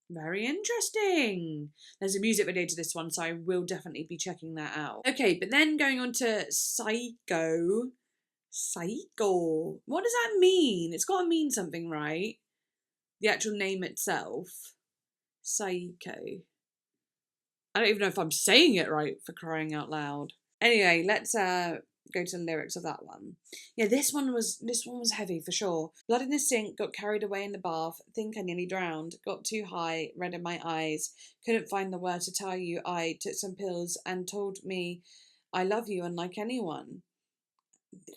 Very interesting. There's a music video to this one, so I will definitely be checking that out. Okay, but then going on to Saiko. Saiko. What does that mean? It's got to mean something, right? The actual name itself. Saiko. I don't even know if I'm saying it right, for crying out loud. Anyway, let's go to the lyrics of that one. Yeah, this one was heavy for sure. Blood in the sink, got carried away in the bath, think I nearly drowned, got too high, red in my eyes, couldn't find the word to tell you I took some pills and told me I love you unlike anyone.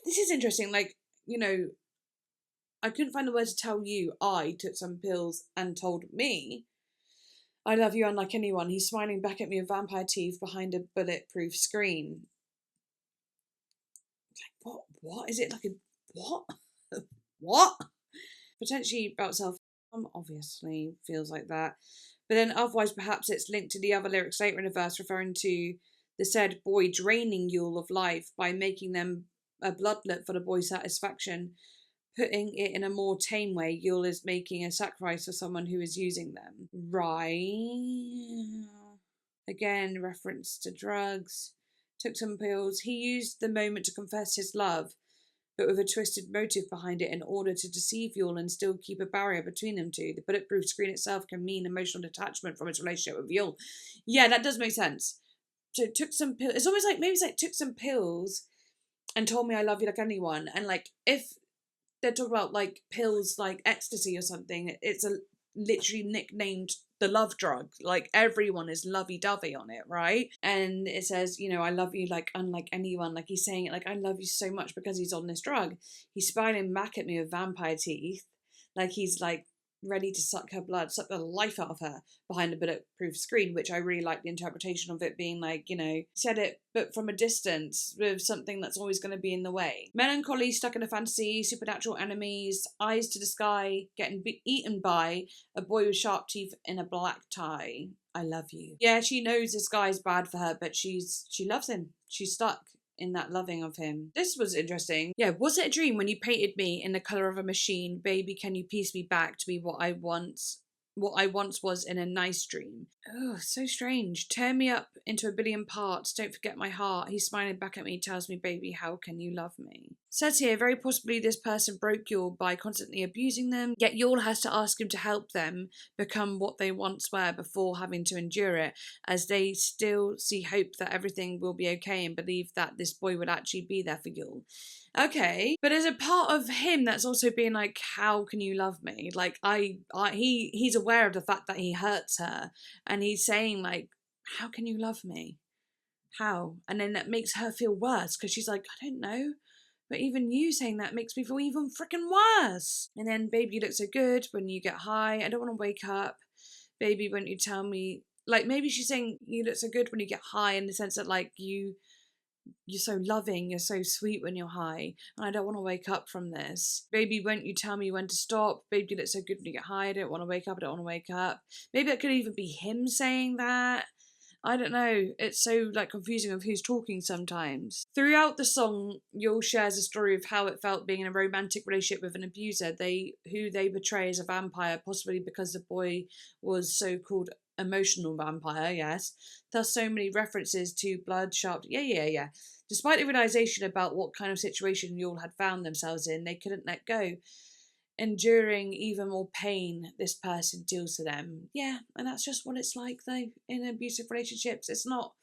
This is interesting, like, you know, I couldn't find the word to tell you I took some pills and told me. I love you unlike anyone. He's smiling back at me with vampire teeth behind a bulletproof screen. Like, what? Is it like a... What? What? Potentially about self-harm, obviously, feels like that. But then otherwise, perhaps it's linked to the other lyrics later in the verse referring to the said boy draining YEULE of life by making them a bloodlet for the boy's satisfaction. Putting it in a more tame way, YEULE is making a sacrifice for someone who is using them. Right. Again, reference to drugs. Took some pills. He used the moment to confess his love, but with a twisted motive behind it in order to deceive YEULE and still keep a barrier between them two. The bulletproof screen itself can mean emotional detachment from its relationship with YEULE. Yeah, that does make sense. So took some pills. It's almost like, maybe it's like took some pills and told me I love you like anyone. And like, if they're talking about like pills like ecstasy or something, it's a literally nicknamed the love drug. Like everyone is lovey-dovey on it, right? And it says, you know, I love you like unlike anyone. Like he's saying it like, I love you so much because he's on this drug. He's smiling back at me with vampire teeth. Like he's like ready to suck her blood, suck the life out of her behind a bulletproof screen, which I really like the interpretation of it being like, you know, said it but from a distance with something that's always going to be in the way. Melancholy, stuck in a fantasy, supernatural enemies, eyes to the sky, getting eaten by a boy with sharp teeth in a black tie. I love you. Yeah, she knows this guy's bad for her, but she loves him. She's stuck in that loving of him. This was interesting. Yeah, was it a dream when you painted me in the colour of a machine? Baby, can you piece me back to be what I once was in a nice dream? Oh, so strange. Tear me up into a billion parts. Don't forget my heart. He's smiling back at me, tells me, baby, how can you love me? Says here, very possibly this person broke YEULE by constantly abusing them, yet YEULE has to ask him to help them become what they once were before having to endure it, as they still see hope that everything will be okay and believe that this boy would actually be there for YEULE. Okay, but there's a part of him that's also being like, how can you love me? Like, he's aware of the fact that he hurts her, and he's saying like, how can you love me? How? And then that makes her feel worse, because she's like, I don't know. But even you saying that makes me feel even freaking worse. And then, baby, you look so good when you get high. I don't want to wake up. Baby, won't you tell me? Like, maybe she's saying you look so good when you get high in the sense that, like, you're so loving, you're so sweet when you're high. And I don't want to wake up from this. Baby, won't you tell me when to stop? Baby, you look so good when you get high. I don't want to wake up. I don't want to wake up. Maybe that could even be him saying that. I don't know, it's so like confusing of who's talking sometimes. Throughout the song, YEULE shares a story of how it felt being in a romantic relationship with an abuser, who they portray as a vampire, possibly because the boy was so-called emotional vampire, yes. Thus so many references to blood, sharp, yeah. Despite the realisation about what kind of situation YEULE had found themselves in, they couldn't let go. Enduring even more pain this person deals to them. Yeah, and that's just what it's like though in abusive relationships. It's not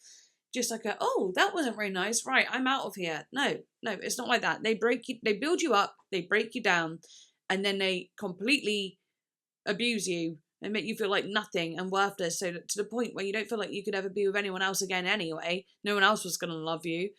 just like oh, that wasn't very nice, right, I'm out of here. No, it's not like that. They break you, they build you up, they break you down, and then they completely abuse you and make you feel like nothing and worthless, so to the point where you don't feel like you could ever be with anyone else again anyway. No one else was going to love you.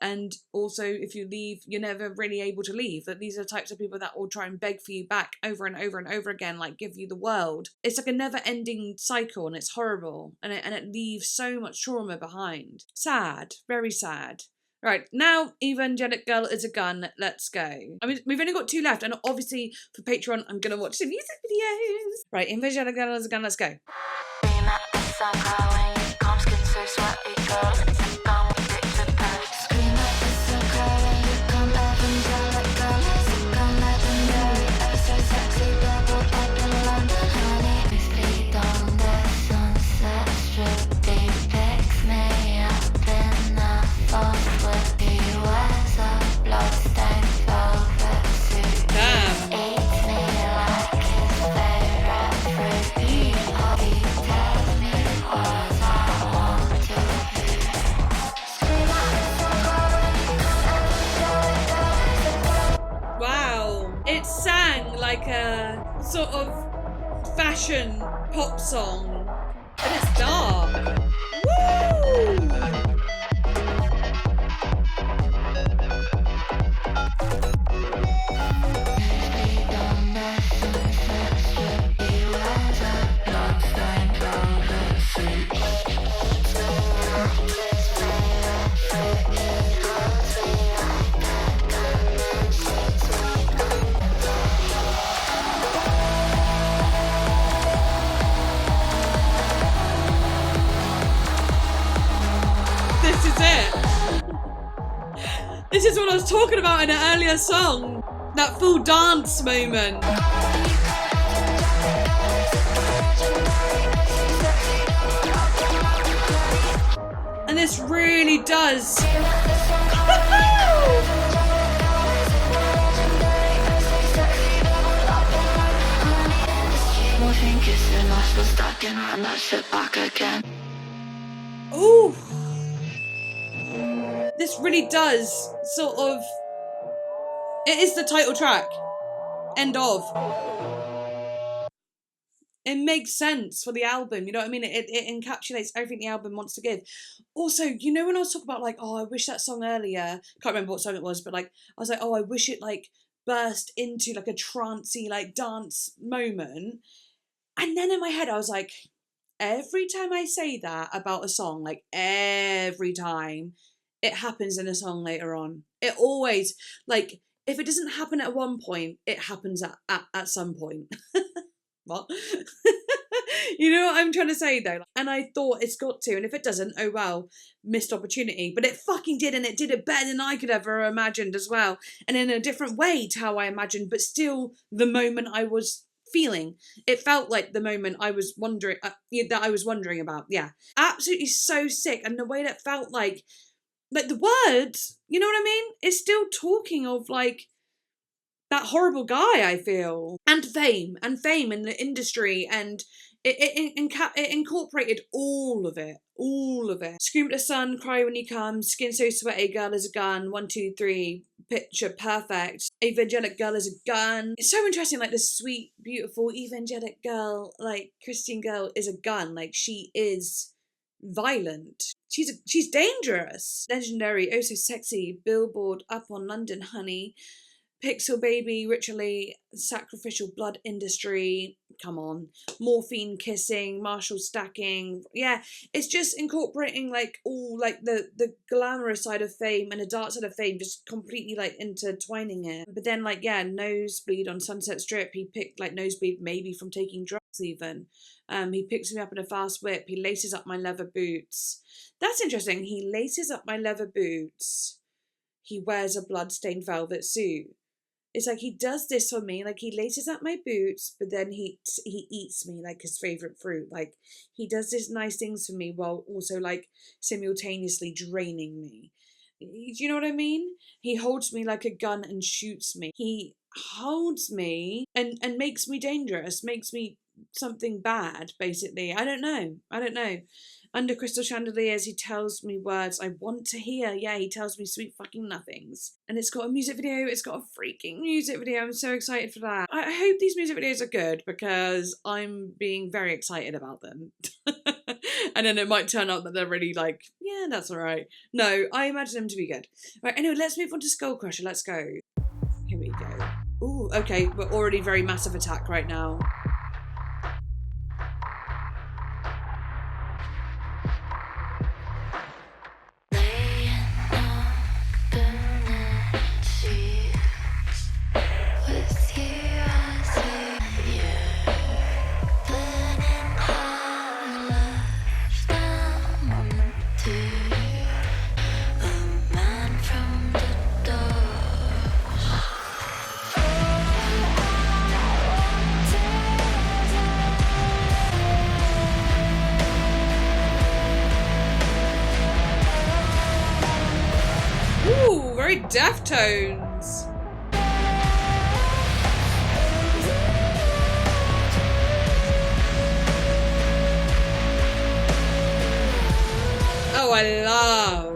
And also, if you leave, you're never really able to leave. That these are the types of people that will try and beg for you back over and over and over again, like give you the world. It's like a never-ending cycle, and it's horrible, and it leaves so much trauma behind. Sad, very sad. Right, now Evangelic Girl is a gun. Let's go. I mean, we've only got 2 left, and obviously for Patreon, I'm gonna watch some music videos. Right, Evangelic Girl is a gun. Let's go. Like a sort of fashion pop song, but it's dark. Woo! This is what I was talking about in an earlier song. That full dance moment. And this really does. Ooh. This really does sort of. It is the title track. End of. It makes sense for the album, you know what I mean? It encapsulates everything the album wants to give. Also, you know when I was talking about like, oh, I wish that song earlier, can't remember what song it was, but like, I was like, oh, I wish it like burst into like a trancey like dance moment. And then in my head I was like, every time I say that about a song, like every time, it happens in a song later on. It always, like, if it doesn't happen at one point, it happens at some point. What? You know what I'm trying to say though? And I thought it's got to, and if it doesn't, oh well, missed opportunity. But it fucking did, and it did it better than I could ever imagined as well. And in a different way to how I imagined, but still the moment I was feeling. It felt like the moment I was wondering, that I was wondering about. Yeah. Absolutely so sick. And the way that felt like the words, you know what I mean? It's still talking of like, that horrible guy, I feel, and fame in the industry, and it incorporated all of it. Scream at the sun, cry when you come, skin so sweaty, girl is a gun, 1, 2, 3, picture perfect, Evangelic Girl is a gun. It's so interesting, like the sweet, beautiful Evangelic Girl, like Christian girl is a gun, like she is violent. She's dangerous. Legendary, oh so sexy, billboard up on London, honey. Pixel baby, ritually sacrificial blood industry. Come on. Morphine kissing, Marshall stacking. Yeah, it's just incorporating like all like the glamorous side of fame and the dark side of fame, just completely like intertwining it. But then like, yeah, nosebleed on Sunset Strip. He picked like nosebleed maybe from taking drugs even. He picks me up in a fast whip. He laces up my leather boots. That's interesting. He laces up my leather boots. He wears a blood-stained velvet suit. It's like he does this for me, like he laces up my boots, but then he eats me like his favourite fruit. Like he does these nice things for me while also like simultaneously draining me. Do you know what I mean? He holds me like a gun and shoots me. He holds me and makes me dangerous, makes me something bad, basically. I don't know. Under crystal chandeliers, he tells me words I want to hear. Yeah, he tells me sweet fucking nothings. And it's got a music video. It's got a freaking music video. I'm so excited for that. I hope these music videos are good because I'm being very excited about them. And then it might turn out that they're really like, yeah, that's all right. No, I imagine them to be good. Right, anyway, let's move on to Skullcrusher. Let's go. Here we go. Ooh, okay, we're already very massive attack right now. Very Deftones. Oh, I love.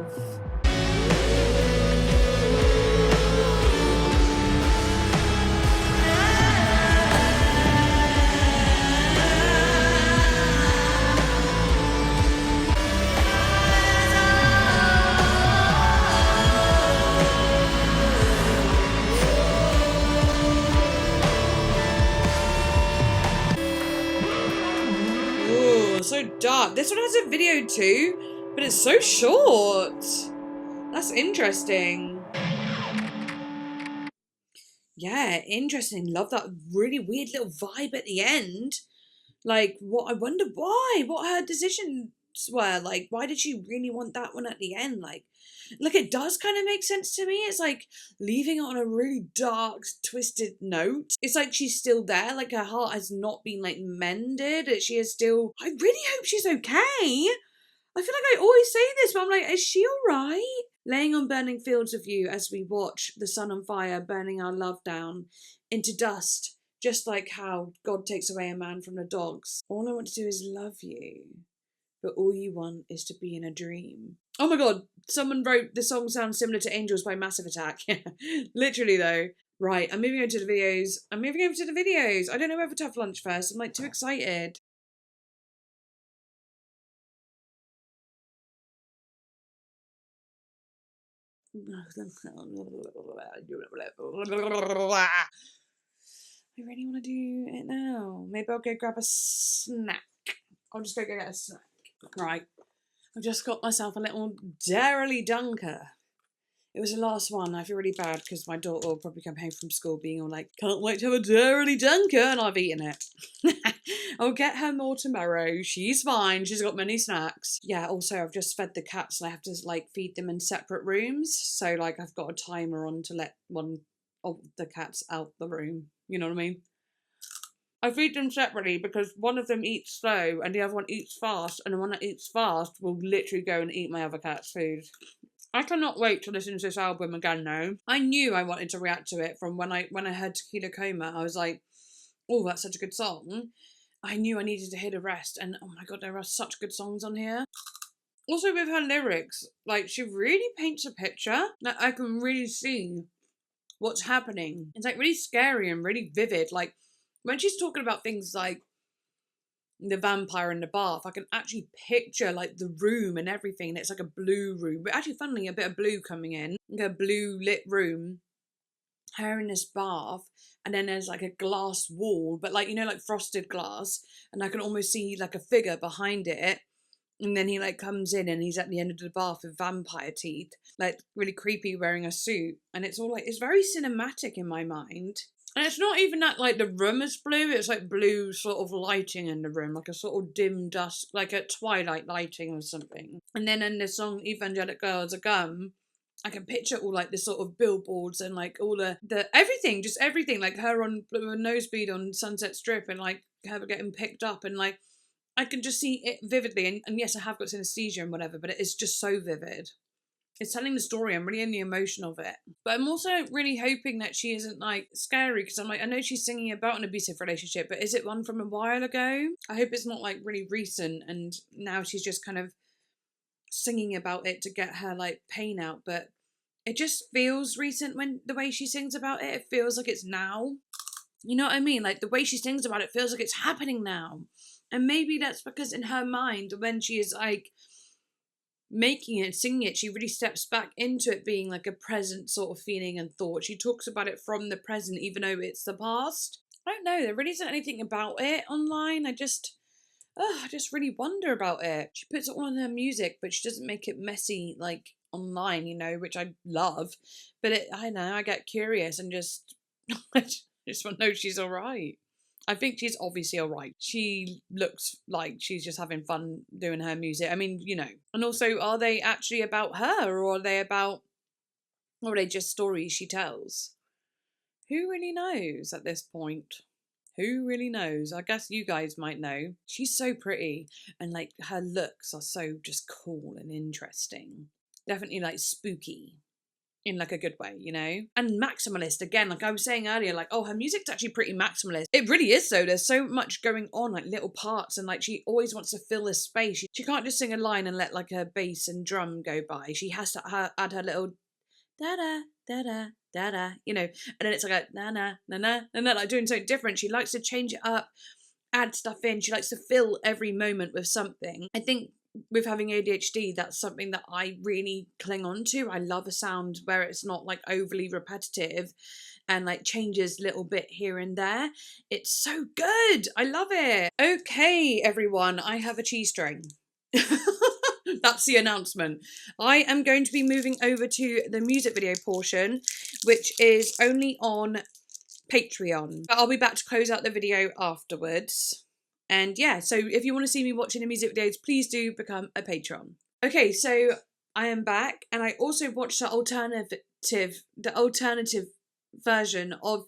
So dark. This one has a video too, but it's so short. That's interesting. Yeah, interesting. Love that really weird little vibe at the end. Like, what? I wonder why. What her decision thoughts were. Like, why did she really want that one at the end? Like, it does kind of make sense to me. It's like leaving it on a really dark, twisted note. It's like she's still there. Like, her heart has not been, like, mended. She is still... I really hope she's okay. I feel like I always say this, but I'm like, is she alright? Laying on burning fields of you as we watch the sun on fire, burning our love down into dust, just like how God takes away a man from the dogs. All I want to do is love you, but all you want is to be in a dream. Oh my god, someone wrote the song sounds similar to Angels by Massive Attack. Literally though. Right, I'm moving over to the videos. I don't know whether to have lunch first. I'm like too excited. I really want to do it now. Maybe I'll go grab a snack. I'll just go get a snack. Right. I've just got myself a little Dairy Dunker. It was the last one. I feel really bad because my daughter will probably come home from school being all like, can't wait to have a Dairy Dunker, and I've eaten it. I'll get her more tomorrow. She's fine. She's got many snacks. Yeah, also I've just fed the cats and I have to like feed them in separate rooms. So like I've got a timer on to let one of the cats out the room. You know what I mean? I feed them separately because one of them eats slow and the other one eats fast, and the one that eats fast will literally go and eat my other cat's food. I cannot wait to listen to this album again now. I knew I wanted to react to it from when I heard Tequila Coma. I was like, oh, that's such a good song. I knew I needed to hear the rest, and oh my god, there are such good songs on here. Also with her lyrics, like she really paints a picture that I can really see what's happening. It's like really scary and really vivid. Like when she's talking about things like the vampire in the bath, I can actually picture like the room and everything. It's like a blue room, but actually funnily a bit of blue coming in, like a blue lit room, her in this bath, and then there's like a glass wall, but like, you know, like frosted glass, and I can almost see like a figure behind it, and then he like comes in and he's at the end of the bath with vampire teeth, like really creepy, wearing a suit, and it's all like, it's very cinematic in my mind. And it's not even that, like, the room is blue, it's like blue sort of lighting in the room, like a sort of dim dusk, like a twilight lighting or something. And then in the song Evangelic Girl as a Gum, I can picture all, like, the sort of billboards and, like, all the everything, just everything, like, her on a nosebleed on Sunset Strip and, like, her getting picked up and, like, I can just see it vividly. And yes, I have got synesthesia and whatever, but it is just so vivid. It's telling the story. I'm really in the emotion of it. But I'm also really hoping that she isn't, like, scary, because I'm like, I know she's singing about an abusive relationship, but is it one from a while ago? I hope it's not, like, really recent, and now she's just kind of singing about it to get her, like, pain out, but it just feels recent when the way she sings about it. It feels like it's now. You know what I mean? Like, the way she sings about it feels like it's happening now. And maybe that's because in her mind, when she is, like, making it, singing it, she really steps back into it being like a present sort of feeling and thought. She talks about it from the present, even though it's the past. I don't know, there really isn't anything about it online. I just really wonder about it. She puts it all on her music, but she doesn't make it messy, like, online, you know, which I love. But I know, I get curious and just, I just want to know she's alright. I think she's obviously alright. She looks like she's just having fun doing her music. I mean, you know. And also, are they actually about her, or are they just stories she tells? Who really knows at this point? Who really knows? I guess you guys might know. She's so pretty, and like her looks are so just cool and interesting. Definitely like spooky. In like a good way, you know? And maximalist, again, like I was saying earlier, like, oh, her music's actually pretty maximalist. It really is though. There's so much going on, like little parts, and like she always wants to fill this space. She can't just sing a line and let like her bass and drum go by. She has to add her little da-da, da-da, da-da, you know, and then it's like a na-na, na-na, na-na, like doing something different. She likes to change it up, add stuff in. She likes to fill every moment with something. I think with having ADHD, that's something that I really cling on to. I love a sound where it's not like overly repetitive and like changes a little bit here and there. It's so good. I love it. Okay, everyone, I have a cheese string. That's the announcement. I am going to be moving over to the music video portion, which is only on Patreon. But I'll be back to close out the video afterwards. And yeah, so if you want to see me watching the music videos, please do become a patron. Okay, so I am back, and I also watched the alternative version of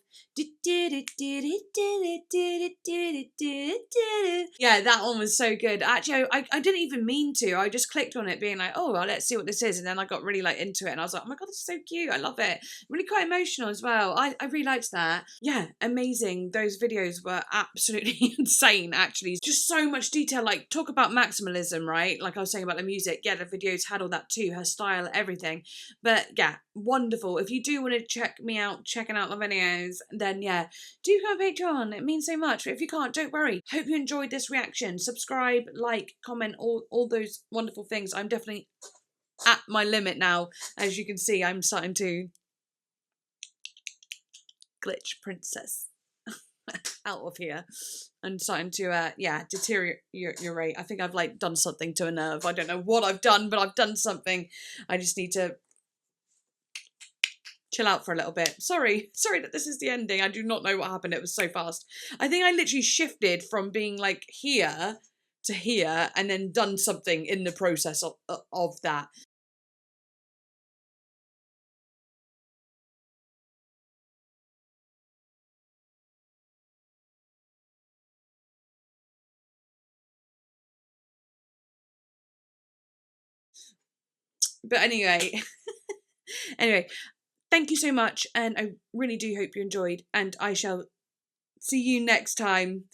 yeah, that one was so good. Actually, I didn't even mean to. I just clicked on it being like, oh well, let's see what this is, and then I got really like into it, and I was like, oh my god, this is so cute. I love it. Really quite emotional as well. I really liked that. Yeah, amazing. Those videos were absolutely insane, actually. Just so much detail. Like, talk about maximalism, right? Like I was saying about the music. Yeah, the videos had all that too, her style, everything. But yeah, wonderful. If you do want to check me out, checking out the videos, then yeah, do become a Patreon. It means so much. But if you can't, don't worry. Hope you enjoyed this reaction. Subscribe, like, comment, all those wonderful things. I'm definitely at my limit now. As you can see, I'm starting to glitch princess out of here. I'm starting to yeah, deteriorate. I think I've like done something to a nerve. I don't know what I've done, but I've done something. I just need to chill out for a little bit. Sorry that this is the ending. I do not know what happened. It was so fast. I think I literally shifted from being like here to here and then done something in the process of that. But anyway, thank you so much, and I really do hope you enjoyed, and I shall see you next time.